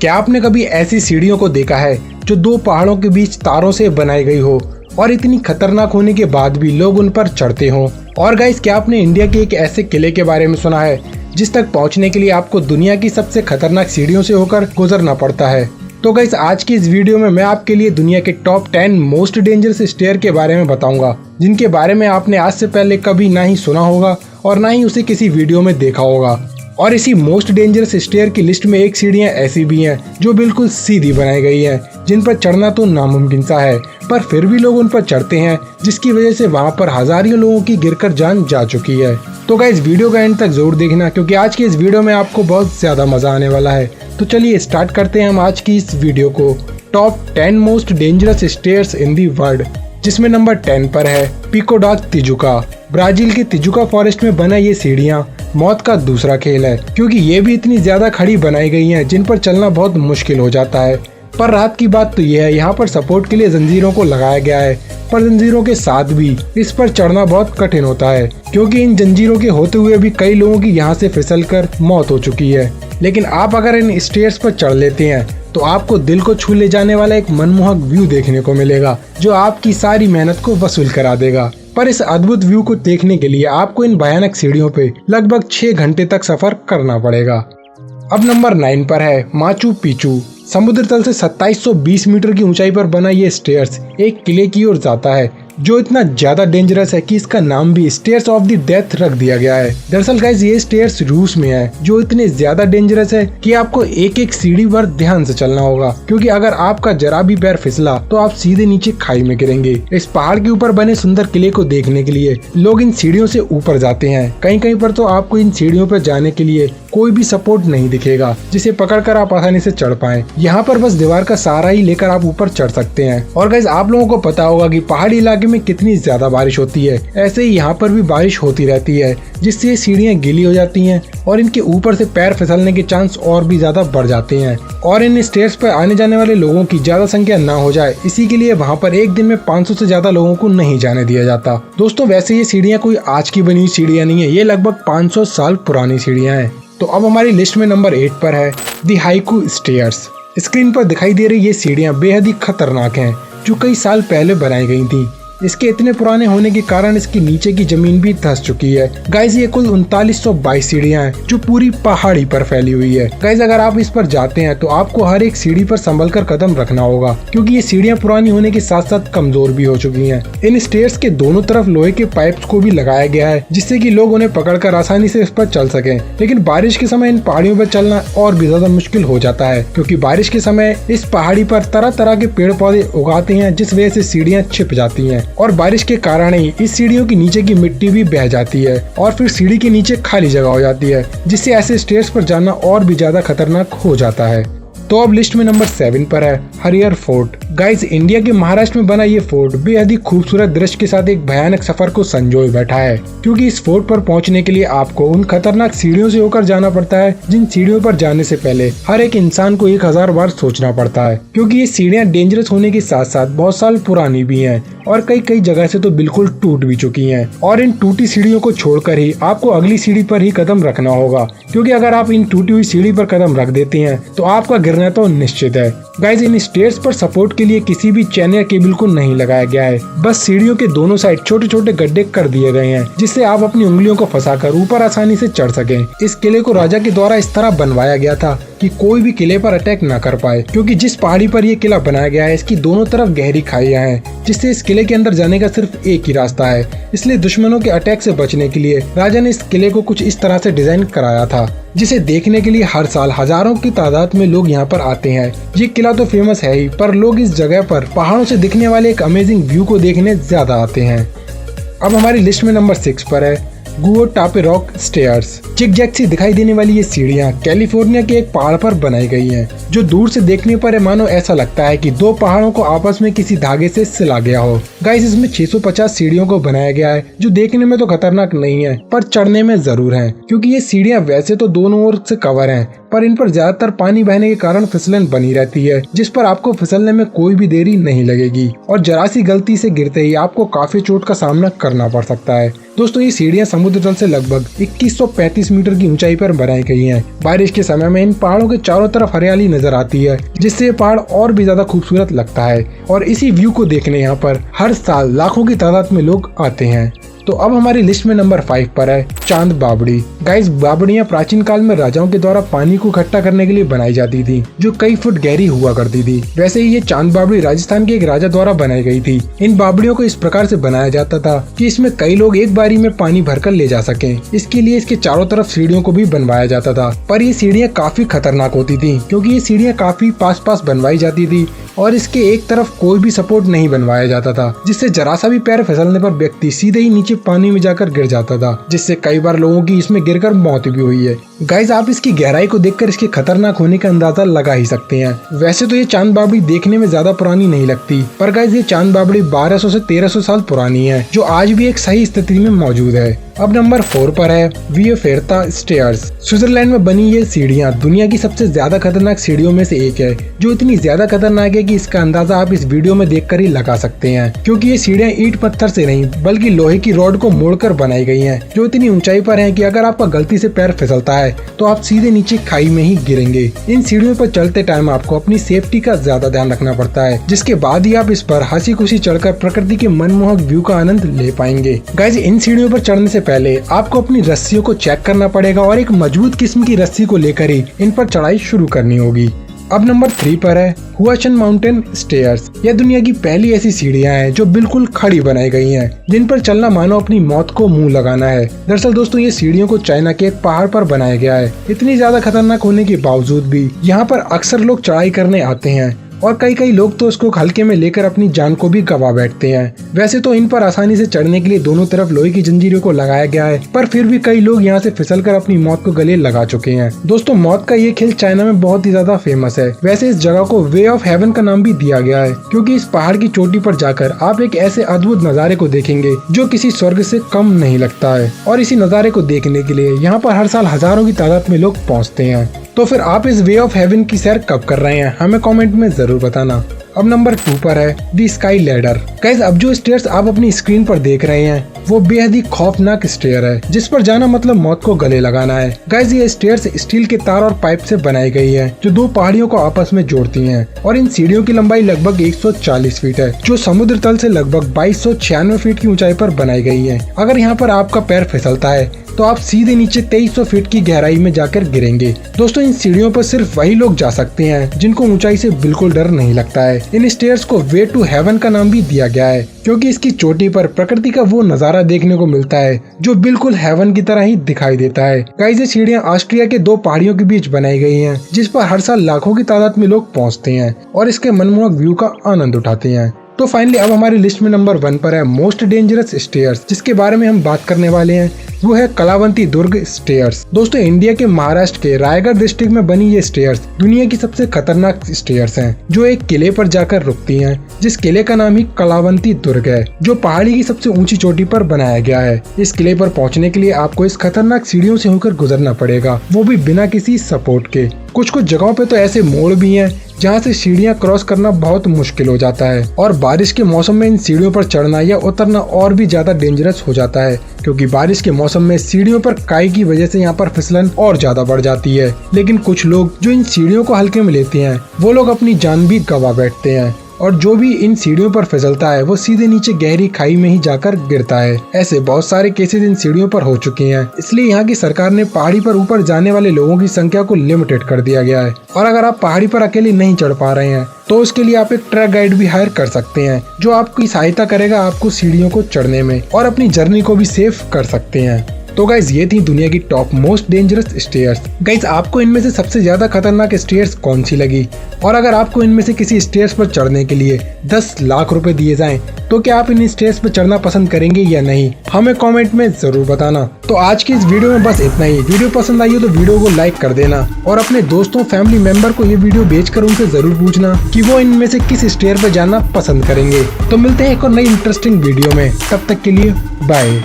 क्या आपने कभी ऐसी सीढ़ियों को देखा है जो दो पहाड़ों के बीच तारों से बनाई गई हो और इतनी खतरनाक होने के बाद भी लोग उन पर चढ़ते हों? और गाइस, क्या आपने इंडिया के एक ऐसे किले के बारे में सुना है जिस तक पहुंचने के लिए आपको दुनिया की सबसे खतरनाक सीढ़ियों से होकर गुजरना पड़ता है? तो गाइस, आज की इस वीडियो में मैं आपके लिए दुनिया के टॉप 10 मोस्ट डेंजरस स्टेयर के बारे में बताऊंगा, जिनके बारे में आपने आज से पहले कभी ना ही सुना होगा और ना ही उसे किसी वीडियो में देखा होगा। और इसी मोस्ट डेंजरस स्टेयर की लिस्ट में एक सीढ़ियां ऐसी भी हैं जो बिल्कुल सीधी बनाई गई हैं, जिन पर चढ़ना तो नामुमकिन सा है, पर फिर भी लोग उन पर चढ़ते हैं, जिसकी वजह से वहां पर हजारों लोगों की गिरकर जान जा चुकी है। तो गाइस, वीडियो का एंड तक जरूर देखना, क्योंकि आज की इस वीडियो में आपको बहुत ज्यादा मजा आने वाला है। तो चलिए स्टार्ट करते हैं हम आज की इस वीडियो को। Top 10 most dangerous stairs in the world, जिसमें नंबर 10 पर है पिको डा तिजुका। ब्राजील के तिजुका फॉरेस्ट में बना ये सीढ़ियां मौत का दूसरा खेल है, क्योंकि ये भी इतनी ज्यादा खड़ी बनाई गई हैं जिन पर चलना बहुत मुश्किल हो जाता है। पर रात की बात तो ये है, यहाँ पर सपोर्ट के लिए जंजीरों को लगाया गया है, पर जंजीरों के साथ भी इस पर चढ़ना बहुत कठिन होता है, क्योंकि इन जंजीरों के होते हुए भी कई लोगों की यहाँ से फिसलकर मौत हो चुकी है। लेकिन आप अगर इन स्टेयर्स पर चढ़ लेते हैं तो आपको दिल को छू ले जाने वाला एक मनमोहक व्यू देखने को मिलेगा, जो आपकी सारी मेहनत को वसूल करा देगा। पर इस अद्भुत व्यू को देखने के लिए आपको इन भयानक सीढ़ियों पे लगभग 6 घंटे तक सफर करना पड़ेगा। अब नंबर 9 पर है माचू पिचू। समुद्र तल से 2720 मीटर की ऊंचाई पर बना ये स्टेयर्स एक किले की ओर जाता है, जो इतना ज्यादा डेंजरस है कि इसका नाम भी स्टेयर्स ऑफ द डेथ रख दिया गया है। दरअसल गाइस, ये स्टेयर्स रूस में है, जो इतने ज्यादा डेंजरस है कि आपको एक एक सीढ़ी पर ध्यान से चलना होगा, क्योंकि अगर आपका जरा भी पैर फिसला तो आप सीधे नीचे खाई में गिरेंगे। इस पहाड़ के ऊपर बने सुंदर किले को देखने के लिए लोग इन सीढ़ियों से ऊपर जाते हैं। कहीं कहीं पर तो आपको इन सीढ़ियों पर जाने के लिए कोई भी सपोर्ट नहीं दिखेगा जिसे पकड़कर आप आसानी से चढ़ पाएं। यहाँ पर बस दीवार का सहारा ही लेकर आप ऊपर चढ़ सकते हैं। और गाइस, आप लोगों को पता होगा कि पहाड़ी इलाके में कितनी ज्यादा बारिश होती है, ऐसे ही यहाँ पर भी बारिश होती रहती है, जिससे ये सीढ़ियाँ गीली हो जाती हैं और इनके ऊपर से पैर फिसलने के चांस और भी ज्यादा बढ़ जाते हैं। और इन स्टेयर्स पर आने जाने वाले लोगों की ज्यादा संख्या ना हो जाए, इसी के लिए वहाँ पर एक दिन में 500 से ज्यादा लोगों को नहीं जाने दिया जाता। दोस्तों, वैसे ये सीढ़ियाँ कोई आज की बनी हुई सीढ़ियाँ नहीं है, ये लगभग 500 साल पुरानी सीढ़ियाँ हैं। तो अब हमारी लिस्ट में नंबर 8 पर है दी हाइकू स्टेयर्स। स्क्रीन पर दिखाई दे रही ये सीढ़ियां बेहद ही खतरनाक हैं, जो कई साल पहले बनाई गई थी। इसके इतने पुराने होने के कारण इसके नीचे की जमीन भी धंस चुकी है। गाइस, ये कुल 3922 सीढ़ियां हैं जो पूरी पहाड़ी पर फैली हुई है। गाइस, अगर आप इस पर जाते हैं तो आपको हर एक सीढ़ी पर संभल कर कदम रखना होगा, क्योंकि ये सीढ़ियां पुरानी होने के साथ साथ कमजोर भी हो चुकी हैं। इन स्टेयर्स के दोनों तरफ लोहे के पाइप्स को भी लगाया गया है, जिससे कि लोग उन्हें पकड़कर आसानी से इस पर चल सकें। लेकिन बारिश के समय इन पहाड़ियों पर चलना और भी ज्यादा मुश्किल हो जाता है, क्योंकि बारिश के समय इस पहाड़ी पर तरह तरह के पेड़ पौधे उगाते हैं, जिस वजह से सीढ़ियां छिप जाती हैं और बारिश के कारण ही इस सीढ़ियों की नीचे की मिट्टी भी बह जाती है और फिर सीढ़ी के नीचे खाली जगह हो जाती है, जिससे ऐसे स्टेयर्स पर जाना और भी ज्यादा खतरनाक हो जाता है। तो अब लिस्ट में नंबर 7 पर है हरियर फोर्ट। गाइस, इंडिया के महाराष्ट्र में बना ये फोर्ट बेहद ही खूबसूरत दृश्य के साथ एक भयानक सफर को संजोए बैठा है, क्योंकि इस फोर्ट पर पहुंचने के लिए आपको उन खतरनाक सीढ़ियों से होकर जाना पड़ता है, जिन सीढ़ियों पर जाने से पहले हर एक इंसान को 1000 बार सोचना पड़ता है, क्योंकि ये सीढ़ियां डेंजरस होने के साथ साथ बहुत साल पुरानी भी हैं और कई जगह से तो बिल्कुल टूट भी चुकी हैं। और इन टूटी सीढ़ियों को छोड़कर ही आपको अगली सीढ़ी पर ही कदम रखना होगा, क्योंकि अगर आप इन टूटी हुई सीढ़ी पर कदम रख देते हैं तो आपका गिरना तो निश्चित है। गाइस, इन स्टेयर्स पर सपोर्ट के लिए किसी भी चैन या केबल को नहीं लगाया गया है, बस सीढ़ियों के दोनों साइड छोटे छोटे गड्ढे कर दिए गए हैं, जिससे आप अपनी उंगलियों को फंसाकर ऊपर आसानी से चढ़ सकें। इस किले को राजा के द्वारा इस तरह बनवाया गया था कि कोई भी किले पर अटैक न कर पाए, क्योंकि जिस पहाड़ी पर यह किला बनाया गया है इसकी दोनों तरफ गहरी खाइयां हैं, जिससे इस किले के अंदर जाने का सिर्फ एक ही रास्ता है। इसलिए दुश्मनों के अटैक से बचने के लिए राजा ने इस किले को कुछ इस तरह से डिजाइन कराया था, जिसे देखने के लिए हर साल हजारों की तादाद में लोग यहाँ पर आते हैं। ये किला तो फेमस है ही, पर लोग इस जगह पर पहाड़ों से दिखने वाले एक अमेजिंग व्यू को देखने ज्यादा आते हैं। अब हमारी लिस्ट में नंबर 6 पर है गुओ टापे रॉक स्टेयर्स। जिगजैग सी दिखाई देने वाली ये सीढ़ियां कैलिफोर्निया के एक पहाड़ पर बनाई गई हैं, जो दूर से देखने पर मानो ऐसा लगता है कि दो पहाड़ों को आपस में किसी धागे से सिला गया हो। गाइस, इसमें 650 सीढ़ियों को बनाया गया है, जो देखने में तो खतरनाक नहीं है पर चढ़ने में जरूर है, क्योंकि ये सीढ़ियां वैसे तो दोनों ओर से कवर हैं, पर इन पर ज्यादातर पानी बहने के कारण फिसलन बनी रहती है, जिस पर आपको फिसलने में कोई भी देरी नहीं लगेगी और जरा सी गलती से गिरते ही आपको काफी चोट का सामना करना पड़ सकता है। दोस्तों ये सीढ़ियाँ समुद्र तल से लगभग 2135 मीटर की ऊंचाई पर बनाई गई हैं। बारिश के समय में इन पहाड़ों के चारों तरफ हरियाली नजर आती है, जिससे ये पहाड़ और भी ज्यादा खूबसूरत लगता है। और इसी व्यू को देखने यहाँ पर हर साल लाखों की तादाद में लोग आते हैं। तो अब हमारी लिस्ट में नंबर 5 पर है चांद बावड़ी। गाइस, बावड़ियाँ प्राचीन काल में राजाओं के द्वारा पानी को इकट्ठा करने के लिए बनाई जाती थी, जो कई फुट गहरी हुआ करती थी। वैसे ही ये चांद बावड़ी राजस्थान के एक राजा द्वारा बनाई गई थी। इन बावड़ियों को इस प्रकार से बनाया जाता था कि इसमें कई लोग एक बारी में पानी भरकर ले जा सकें। इसके लिए इसके चारों तरफ सीढ़ियों को भी बनवाया जाता था, पर ये सीढ़ियाँ काफी खतरनाक होती थी, क्योंकि ये सीढ़ियाँ काफी पास बनवाई जाती थी और इसके एक तरफ कोई भी सपोर्ट नहीं बनवाया जाता था, जिससे जरा सा भी पैर फिसलने पर व्यक्ति सीधे ही नीचे पानी में जाकर गिर जाता था, जिससे कई बार लोगों की इसमें गिरकर मौत भी हुई है। गाइस, आप इसकी गहराई को देखकर इसके खतरनाक होने का अंदाजा लगा ही सकते हैं। वैसे तो ये चांद बावड़ी देखने में ज्यादा पुरानी नहीं लगती, पर गाइस ये चांद बावड़ी 1200 से 1300 साल पुरानी है, जो आज भी एक सही स्थिति में मौजूद है। अब नंबर 4 पर है विया फेरता स्टेयर्स। स्विट्जरलैंड में बनी ये सीढ़ियाँ दुनिया की सबसे ज्यादा खतरनाक सीढ़ियों में से एक है, जो इतनी ज्यादा खतरनाक है कि इसका अंदाजा आप इस वीडियो में देखकर ही लगा सकते हैं, क्योंकि ये सीढ़ियाँ ईंट पत्थर से नहीं बल्कि लोहे की रॉड को मोड़कर बनाई गई हैं, जो इतनी ऊंचाई पर है कि अगर आपका गलती से पैर फिसलता है तो आप सीधे नीचे खाई में ही गिरेंगे। इन सीढ़ियों पर चलते टाइम आपको अपनी सेफ्टी का ज्यादा ध्यान रखना पड़ता है, जिसके बाद ही आप इस पर हंसी खुशी चढ़कर प्रकृति के मनमोहक व्यू का आनंद ले पाएंगे। गाइस, इन सीढ़ियों पर चढ़ने से पहले आपको अपनी रस्सियों को चेक करना पड़ेगा और एक मजबूत किस्म की रस्सी को लेकर ही इन पर चढ़ाई शुरू करनी होगी। अब नंबर 3 पर है हुआशन माउंटेन स्टेयर्स। यह दुनिया की पहली ऐसी सीढ़ियां हैं जो बिल्कुल खड़ी बनाई गई हैं, जिन पर चलना मानो अपनी मौत को मुंह लगाना है। दरअसल दोस्तों, ये सीढ़ियों को चाइना के एक पहाड़ पर बनाया गया है। इतनी ज्यादा खतरनाक होने के बावजूद भी यहाँ पर अक्सर लोग चढ़ाई करने आते हैं और कई लोग तो इसको हल्के में लेकर अपनी जान को भी गंवा बैठते हैं। वैसे तो इन पर आसानी से चढ़ने के लिए दोनों तरफ लोहे की जंजीरों को लगाया गया है, पर फिर भी कई लोग यहाँ से फिसलकर अपनी मौत को गले लगा चुके हैं। दोस्तों, मौत का ये खेल चाइना में बहुत ही ज्यादा फेमस है। वैसे इस जगह को वे ऑफ हेवन का नाम भी दिया गया है, क्योंकि इस पहाड़ की चोटी पर जाकर आप एक ऐसे अद्भुत नजारे को देखेंगे जो किसी स्वर्ग से कम नहीं लगता है। और इसी नजारे को देखने के लिए यहाँ पर हर साल हजारों की तादाद में लोग पहुँचते हैं। तो फिर आप इस वे ऑफ हेवन की सैर कब कर रहे हैं, हमें कमेंट में जरूर बताना। अब नंबर 2 पर है दी स्काई लैडर। गाइस, अब जो स्टेयर्स आप अपनी स्क्रीन पर देख रहे हैं वो बेहद ही खौफनाक स्टेयर है, जिस पर जाना मतलब मौत को गले लगाना है। गाइस, ये स्टेयर्स स्टील के तार और पाइप से बनाई गई है, जो दो पहाड़ियों को आपस में जोड़ती हैं। और इन सीढ़ियों की लंबाई लगभग 140 फीट है, जो समुद्र तल से लगभग 2296 फीट की ऊंचाई पर बनाई गई है। अगर यहाँ पर आपका पैर फिसलता है तो आप सीधे नीचे 2300 फीट की गहराई में जाकर गिरेंगे। दोस्तों, इन सीढ़ियों पर सिर्फ वही लोग जा सकते हैं जिनको ऊंचाई से बिल्कुल डर नहीं लगता है। इन स्टेयर्स को वे टू हेवन का नाम भी दिया गया है, क्योंकि इसकी चोटी पर प्रकृति का वो नजारा देखने को मिलता है जो बिल्कुल हेवन की तरह ही दिखाई देता है। गाइस, ये सीढ़ियाँ ऑस्ट्रिया के दो पहाड़ियों के बीच बनाई गई हैं, जिस पर हर साल लाखों की तादाद में लोग पहुँचते हैं और इसके मनमोहक व्यू का आनंद उठाते हैं। तो फाइनली अब हमारी लिस्ट में नंबर 1 पर है मोस्ट डेंजरस स्टेयर्स, जिसके बारे में हम बात करने वाले हैं। वो है कलावंती दुर्ग स्टेयर्स। दोस्तों, इंडिया के महाराष्ट्र के रायगढ़ डिस्ट्रिक्ट में बनी ये स्टेयर्स दुनिया की सबसे खतरनाक स्टेयर्स हैं, जो एक किले पर जाकर रुकती हैं, जिस किले का नाम ही कलावंती दुर्ग है, जो पहाड़ी की सबसे ऊंची चोटी पर बनाया गया है। इस किले पर पहुंचने के लिए आपको इस खतरनाक सीढ़ियों से होकर गुजरना पड़ेगा, वो भी बिना किसी सपोर्ट के। कुछ जगहों पे तो ऐसे मोड़ भी हैं जहाँ से सीढ़ियाँ क्रॉस करना बहुत मुश्किल हो जाता है, और बारिश के मौसम में इन सीढ़ियों पर चढ़ना या उतरना और भी ज्यादा डेंजरस हो जाता है, क्योंकि बारिश के मौसम में सीढ़ियों पर काई की वजह से यहाँ पर फिसलन और ज्यादा बढ़ जाती है। लेकिन कुछ लोग जो इन सीढ़ियों को हल्के में लेते हैं वो लोग अपनी जान भी गंवा बैठते हैं, और जो भी इन सीढ़ियों पर फिसलता है वो सीधे नीचे गहरी खाई में ही जाकर गिरता है। ऐसे बहुत सारे केसेस इन सीढ़ियों पर हो चुके हैं, इसलिए यहाँ की सरकार ने पहाड़ी पर ऊपर जाने वाले लोगों की संख्या को लिमिटेड कर दिया गया है। और अगर आप पहाड़ी पर अकेले नहीं चढ़ पा रहे हैं तो उसके लिए आप एक ट्रैक गाइड भी हायर कर सकते हैं, जो आपकी सहायता करेगा आपको सीढ़ियों को चढ़ने में, और अपनी जर्नी को भी सेफ कर सकते हैं। तो गाइज, ये थी दुनिया की top most dangerous stairs. Guys, आपको इनमें से सबसे ज्यादा खतरनाक स्टेयर्स कौन सी लगी? और अगर आपको इनमें से किसी स्टेयर्स पर चढ़ने के लिए 10 लाख रुपए दिए जाएं, तो क्या आप इन स्टेयर्स पर चढ़ना पसंद करेंगे या नहीं? हमें कमेंट में जरूर बताना। तो आज की इस वीडियो में बस इतना ही। वीडियो पसंद आई हो तो वीडियो को लाइक कर देना, और अपने दोस्तों फैमिली मेंबर को ये वीडियो भेजकर उनसे जरूर पूछना कि वो इनमें से किस स्टेयर पर जाना पसंद करेंगे। तो मिलते हैं एक और नई इंटरेस्टिंग वीडियो में, तब तक के लिए बाय।